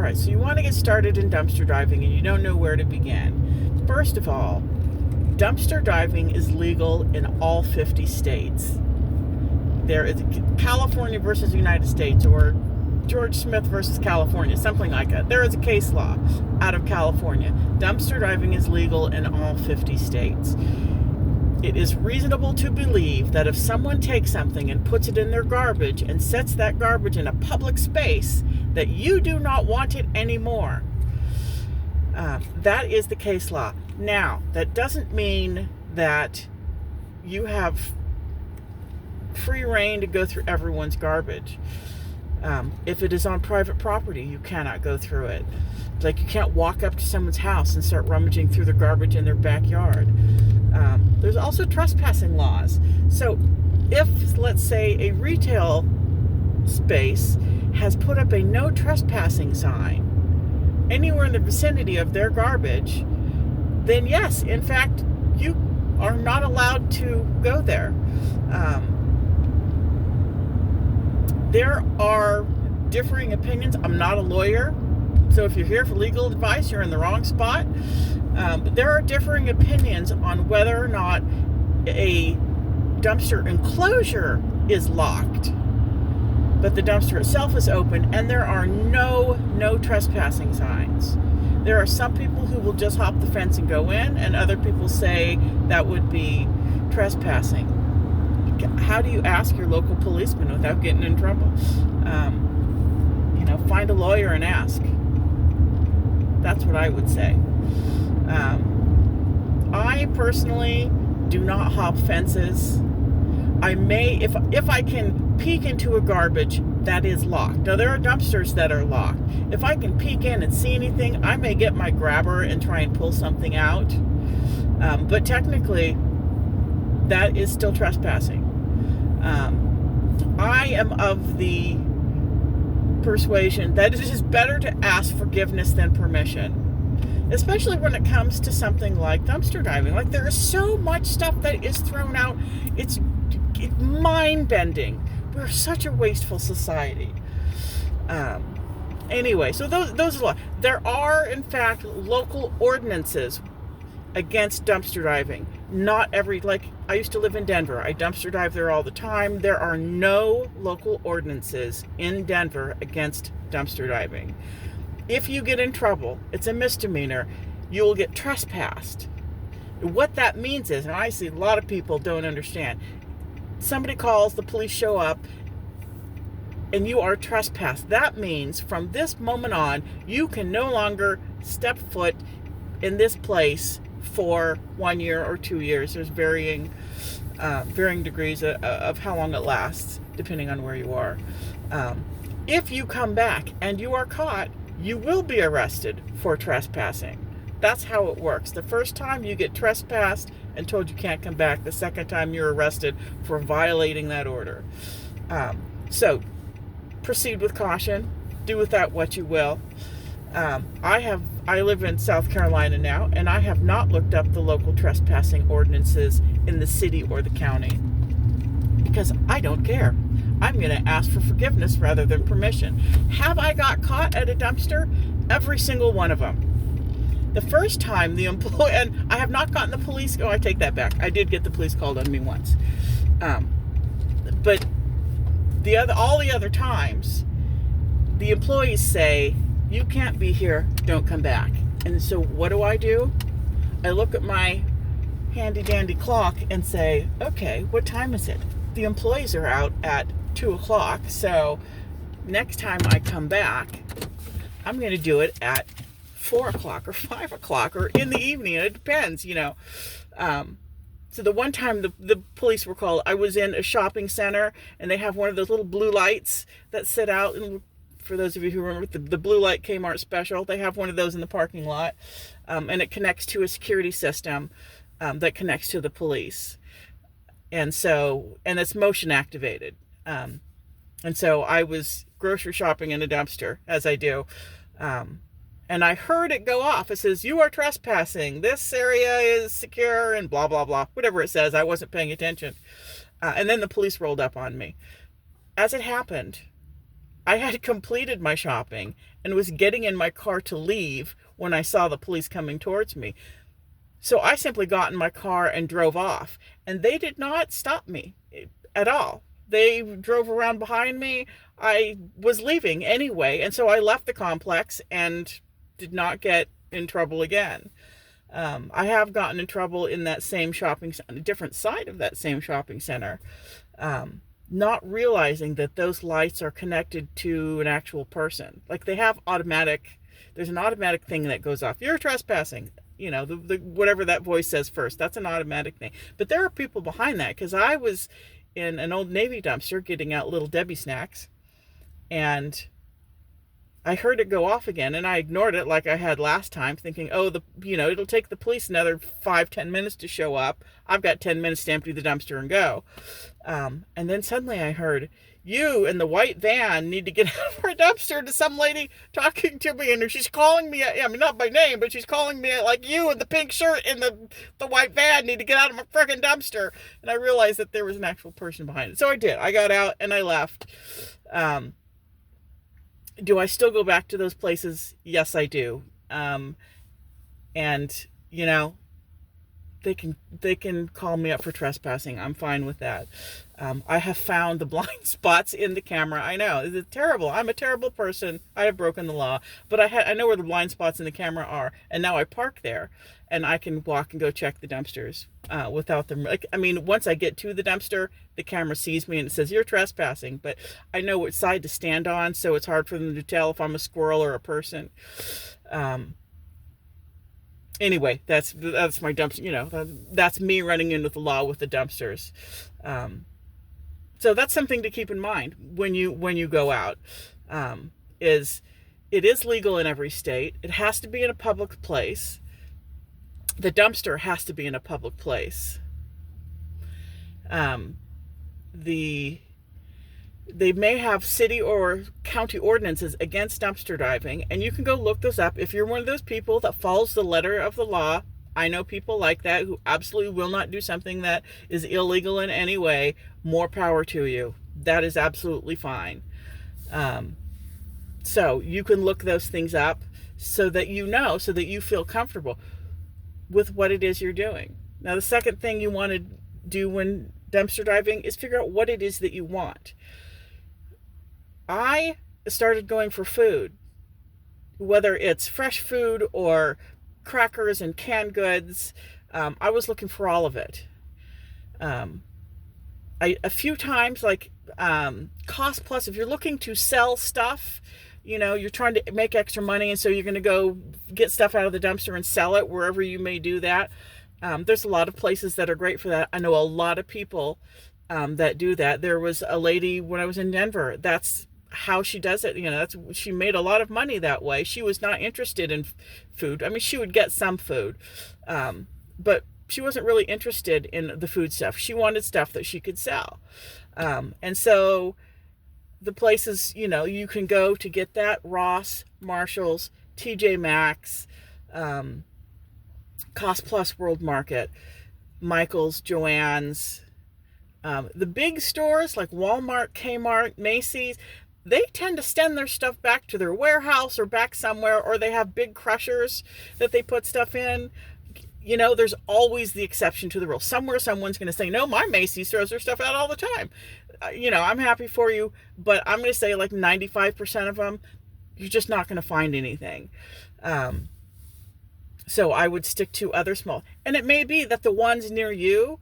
right, so you want to get started in dumpster diving and you don't know where to begin. First of all, dumpster diving is legal in all 50 states. There is California versus United States, or George Smith versus California, something like that. There is a case law out of California. Dumpster diving is legal in all 50 states. It is reasonable to believe that if someone takes something and puts it in their garbage and sets that garbage in a public space, that you do not want it anymore. That is the case law. Now, that doesn't mean that you have free reign to go through everyone's garbage. If it is on private property, you cannot go through it. Like, you can't walk up to someone's house and start rummaging through the garbage in their backyard. There's also trespassing laws. So if, let's say, a retail space has put up a no trespassing sign anywhere in the vicinity of their garbage, then yes, in fact, you are not allowed to go there. There are differing opinions. I'm not a lawyer, so if you're here for legal advice, you're in the wrong spot. But there are differing opinions on whether or not a dumpster enclosure is locked, but the dumpster itself is open, and there are no trespassing signs. There are some people who will just hop the fence and go in, and other people say that would be trespassing. How do you ask your local policeman without getting in trouble? Find a lawyer and ask. That's what I would say. I personally do not hop fences. I may, if I can peek into a garbage that is locked. Now, there are dumpsters that are locked. If I can peek in and see anything, I may get my grabber and try and pull something out. But technically, that is still trespassing. I am of the persuasion that it is better to ask forgiveness than permission, especially when it comes to something like dumpster diving. Like, there is so much stuff that is thrown out. It's mind-bending. We're such a wasteful society. Anyway, so those are, there are, in fact, local ordinances against dumpster diving. Not every, like, I used to live in Denver. I dumpster dive there all the time. There are no local ordinances in Denver against dumpster diving. If you get in trouble, it's a misdemeanor, you will get trespassed. What that means is, and I see a lot of people don't understand, somebody calls, the police show up, and you are trespassed. That means from this moment on, you can no longer step foot in this place for 1 year or 2 years. There's varying degrees of how long it lasts, depending on where you are. If you come back and you are caught, you will be arrested for trespassing. That's how it works. The first time you get trespassed and told you can't come back. The second time you're arrested for violating that order. So proceed with caution. Do with that what you will. I live in South Carolina now, and I have not looked up the local trespassing ordinances in the city or the county because I don't care. I'm going to ask for forgiveness rather than permission. Have I got caught at a dumpster? Every single one of them. The first time the employee, and I have not gotten the police, I take that back. I did get the police called on me once. But all the other times, the employees say, you can't be here, don't come back. And so what do? I look at my handy dandy clock and say, okay, what time is it? The employees are out at 2 o'clock, so next time I come back, I'm going to do it at 4 o'clock or 5 o'clock or in the evening. It depends, So the one time the police were called, I was in a shopping center, and they have one of those little blue lights that sit out. And for those of you who remember the blue light Kmart special, they have one of those in the parking lot, and it connects to a security system that connects to the police. And it's motion activated. And so I was grocery shopping in a dumpster, as I do. And I heard it go off. It says, you are trespassing. This area is secure and blah, blah, blah. Whatever it says. I wasn't paying attention. And then the police rolled up on me. As it happened, I had completed my shopping and was getting in my car to leave when I saw the police coming towards me. So I simply got in my car and drove off. And they did not stop me at all. They drove around behind me. I was leaving anyway. And so I left the complex and did not get in trouble again. I have gotten in trouble in that same shopping center, a different side of that same shopping center, not realizing that those lights are connected to an actual person. Like they have automatic, there's an automatic thing that goes off. You're trespassing. You know, the whatever that voice says first, that's an automatic thing. But there are people behind that, because I was in an Old Navy dumpster getting out Little Debbie snacks, and I heard it go off again, and I ignored it like I had last time, thinking, oh, it'll take the police another 5-10 minutes to show up. I've got 10 minutes to empty the dumpster and go. And then suddenly I heard, you in the white van need to get out of our dumpster, to some lady talking to me, and she's calling me, I mean, not by name, but she's calling me like, you in the pink shirt in the white van need to get out of my freaking dumpster. And I realized that there was an actual person behind it. So I did. I got out and I left. Do I still go back to those places? Yes, I do. And they can call me up for trespassing. I'm fine with that. I have found the blind spots in the camera. I know it's terrible. I'm a terrible person. I have broken the law, but I know where the blind spots in the camera are, and now I park there, and I can walk and go check the dumpsters without them. Once I get to the dumpster, the camera sees me and it says you're trespassing, but I know which side to stand on, so it's hard for them to tell if I'm a squirrel or a person. Anyway, that's my dumpster. That's me running into the law with the dumpsters. So that's something to keep in mind when you go out. It is legal in every state. It has to be in a public place. The dumpster has to be in a public place. They may have city or county ordinances against dumpster diving, and you can go look those up. If you're one of those people that follows the letter of the law, I know people like that who absolutely will not do something that is illegal in any way. More power to you. That is absolutely fine. So you can look those things up so that so that you feel comfortable with what it is you're doing. Now, the second thing you want to do when dumpster diving is figure out what it is that you want. I started going for food, whether it's fresh food or crackers and canned goods. I was looking for all of it. A few times, like cost plus, if you're looking to sell stuff, you're trying to make extra money, and so you're going to go get stuff out of the dumpster and sell it wherever you may do that. There's a lot of places that are great for that. I know a lot of people that do that. There was a lady when I was in Denver. That's how she does it. She made a lot of money that way. She was not interested in food. I mean, she would get some food, but she wasn't really interested in the food stuff. She wanted stuff that she could sell. And so the places, you can go to get that: Ross, Marshall's, TJ Maxx, Cost Plus World Market, Michael's, Joann's. The big stores like Walmart, Kmart, Macy's, they tend to send their stuff back to their warehouse or back somewhere, or they have big crushers that they put stuff in. There's always the exception to the rule. Somewhere someone's going to say, no, my Macy's throws their stuff out all the time. I'm happy for you, but I'm going to say like 95% of them, you're just not going to find anything. So I would stick to other small. And it may be that the ones near you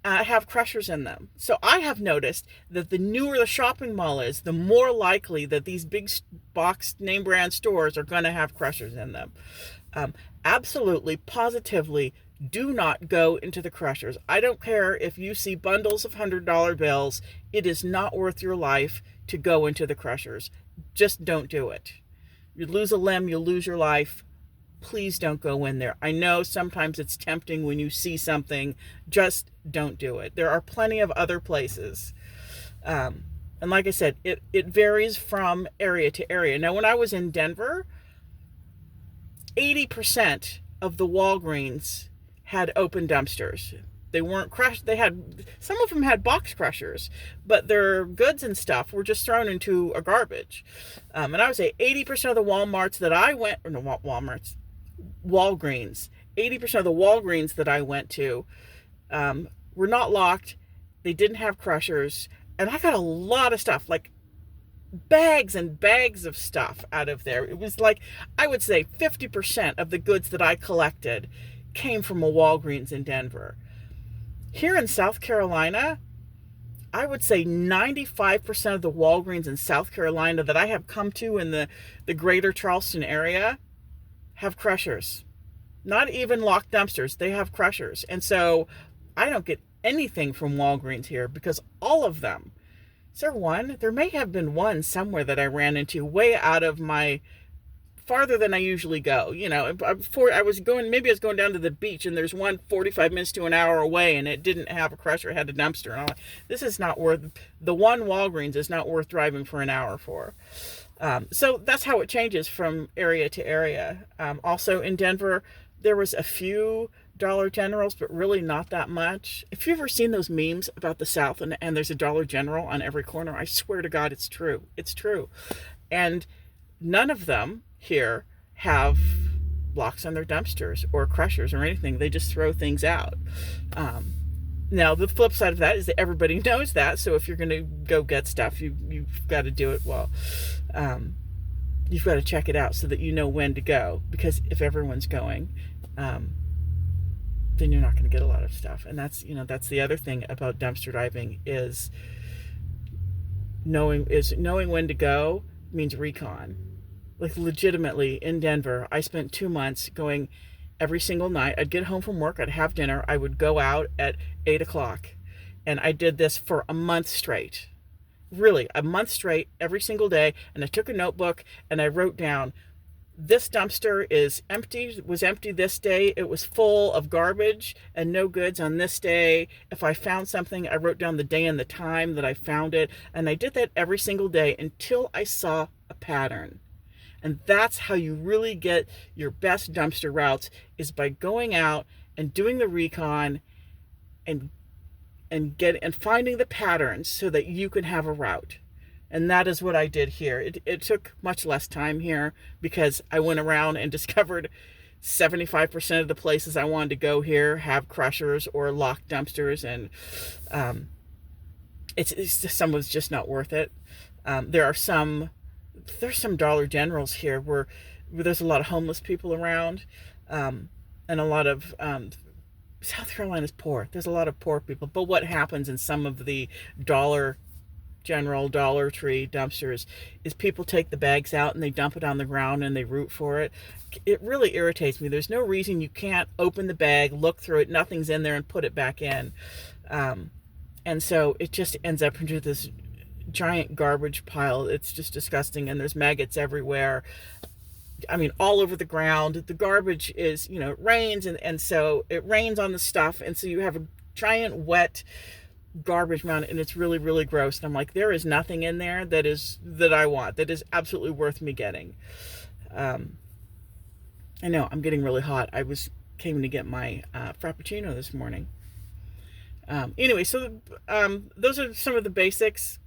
have crushers in them. So I have noticed that the newer the shopping mall is, the more likely that these big box name brand stores are going to have crushers in them. Absolutely, positively, do not go into the crushers. I don't care if you see bundles of $100 bills. It is not worth your life to go into the crushers. Just don't do it. You lose a limb, you'll lose your life. Please don't go in there. I know sometimes it's tempting when you see something. Just don't do it. There are plenty of other places. And like I said, it varies from area to area. Now, when I was in Denver, 80% of the Walgreens had open dumpsters. They weren't crushed. Some of them had box crushers, but their goods and stuff were just thrown into a garbage. And I would say 80% of the Walmarts that I went, or no, Walgreens, 80% of the Walgreens that I went to were not locked. They didn't have crushers. And I got a lot of stuff, like bags and bags of stuff out of there. It was like, I would say 50% of the goods that I collected came from a Walgreens in Denver. Here in South Carolina, I would say 95% of the Walgreens in South Carolina that I have come to in the greater Charleston area have crushers. Not even locked dumpsters. They have crushers. And so I don't get anything from Walgreens here because all of them. Is there one? There may have been one somewhere that I ran into way out of my, farther than I usually go. You know, before I was going down to the beach and there's one 45 minutes to an hour away and it didn't have a crusher, it had a dumpster. And I'm like, this is not worth, the one Walgreens is not worth driving for an hour for. So that's how it changes from area to area. Also in Denver, there was a few Dollar Generals, but really not that much. If you've ever seen those memes about the South and there's a Dollar General on every corner, I swear to God, it's true. It's true. And none of them here have locks on their dumpsters or crushers or anything. They just throw things out. Now, the flip side of that is that everybody knows that. So if you're going to go get stuff, you've got to do it well. You've got to check it out so that you know when to go. Because if everyone's going, then you're not going to get a lot of stuff. And that's the other thing about dumpster diving is knowing when to go means recon. Like legitimately in Denver, I spent 2 months going every single night. I'd get home from work, I'd have dinner, I would go out at 8 o'clock. And I did this for a month straight. Really, a month straight, every single day. And I took a notebook and I wrote down, this dumpster was empty this day. It was full of garbage and no goods on this day. If I found something, I wrote down the day and the time that I found it. And I did that every single day until I saw a pattern. And that's how you really get your best dumpster routes, is by going out and doing the recon and finding the patterns so that you can have a route. And that is what I did here. It took much less time here because I went around and discovered 75% of the places I wanted to go here have crushers or locked dumpsters, and some was just not worth it. There's some Dollar Generals here where there's a lot of homeless people around, and a lot of South Carolina's poor. There's a lot of poor people. But what happens in some of the Dollar General, Dollar Tree dumpsters is people take the bags out and they dump it on the ground and they root for it. It really irritates me. There's no reason you can't open the bag, look through it, nothing's in there, and put it back in. And so it just ends up into this giant garbage pile. It's just disgusting, and there's maggots everywhere. I mean, all over the ground. The garbage is, it rains, and so it rains on the stuff, and so you have a giant wet garbage mountain, and it's really, really gross. And I'm like, there is nothing in there that I want, that is absolutely worth me getting. I know I'm getting really hot. Came to get my Frappuccino this morning. Anyway, so those are some of the basics.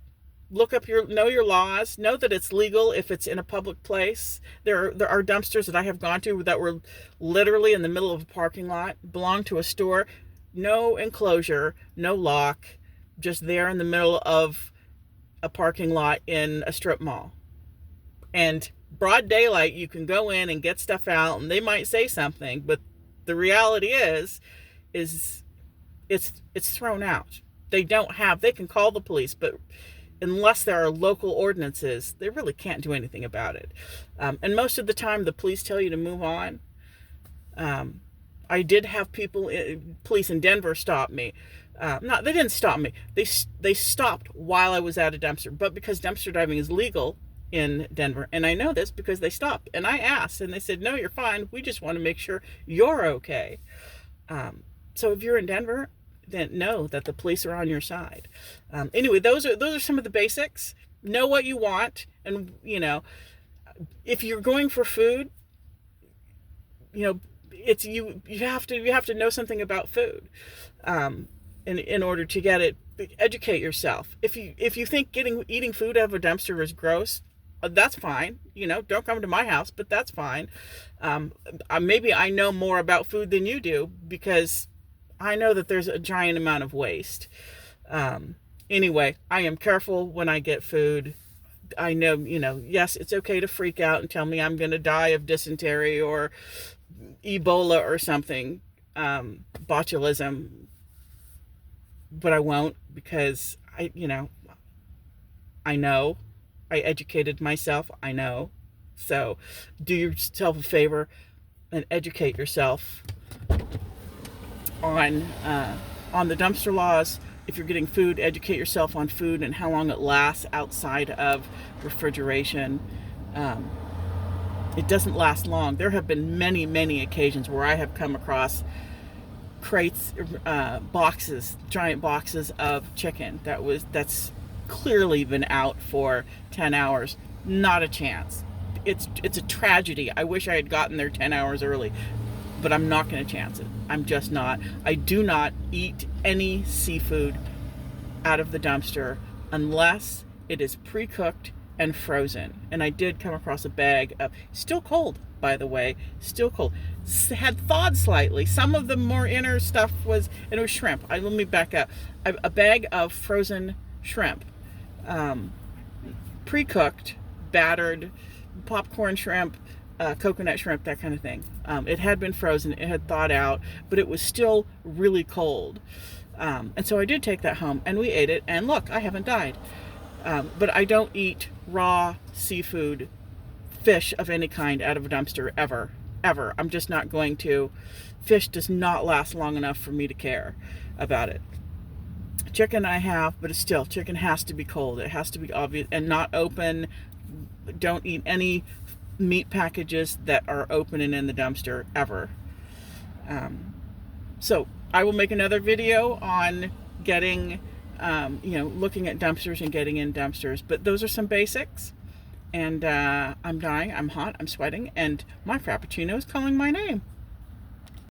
Know your laws. Know that it's legal if it's in a public place. There are dumpsters that I have gone to that were literally in the middle of a parking lot, belong to a store. No enclosure, no lock, just there in the middle of a parking lot in a strip mall. And broad daylight, you can go in and get stuff out, and they might say something, but the reality is it's thrown out. They can call the police, but unless there are local ordinances, they really can't do anything about it. And most of the time, the police tell you to move on. I did have police in Denver stop me. They didn't stop me. They stopped while I was at a dumpster. But because dumpster diving is legal in Denver, and I know this because they stopped, and I asked, and they said, "No, you're fine. We just want to make sure you're okay." So if you're in Denver, then know that the police are on your side. Anyway, those are some of the basics. Know what you want, and if you're going for food, it's you have to know something about food, in order to get it. Educate yourself. If you think eating food out of a dumpster is gross, that's fine. Don't come to my house, but that's fine. Maybe I know more about food than you do, because I know that there's a giant amount of waste. Anyway, I am careful when I get food. I know, yes, it's okay to freak out and tell me I'm going to die of dysentery or Ebola or something, botulism, but I won't, because I know, I educated myself, I know. So do yourself a favor and educate yourself on the dumpster laws. If you're getting food, educate yourself on food and how long it lasts outside of refrigeration. It doesn't last long. There have been many, many occasions where I have come across crates, boxes, giant boxes of chicken that's clearly been out for 10 hours. Not a chance. It's a tragedy. I wish I had gotten there 10 hours early, but I'm not going to chance it. I'm just not. I do not eat any seafood out of the dumpster unless it is pre-cooked and frozen. And I did come across a bag of, still cold, by the way, still cold. Had thawed slightly. Some of the more inner stuff was, and it was shrimp. Let me back up. A bag of frozen shrimp, pre-cooked, battered, popcorn shrimp, coconut shrimp, that kind of thing. It had been frozen, it had thawed out, but it was still really cold. And so I did take that home and we ate it, and look, I haven't died. But I don't eat raw seafood, fish of any kind out of a dumpster ever. I'm just not going to. Fish does not last long enough for me to care about it. Chicken I have, but it's still, chicken has to be cold. It has to be obvious and not open. Don't eat any meat packages that are open and in the dumpster ever. So I will make another video on getting, looking at dumpsters and getting in dumpsters. But those are some basics. And I'm dying, I'm hot, I'm sweating, and my Frappuccino is calling my name.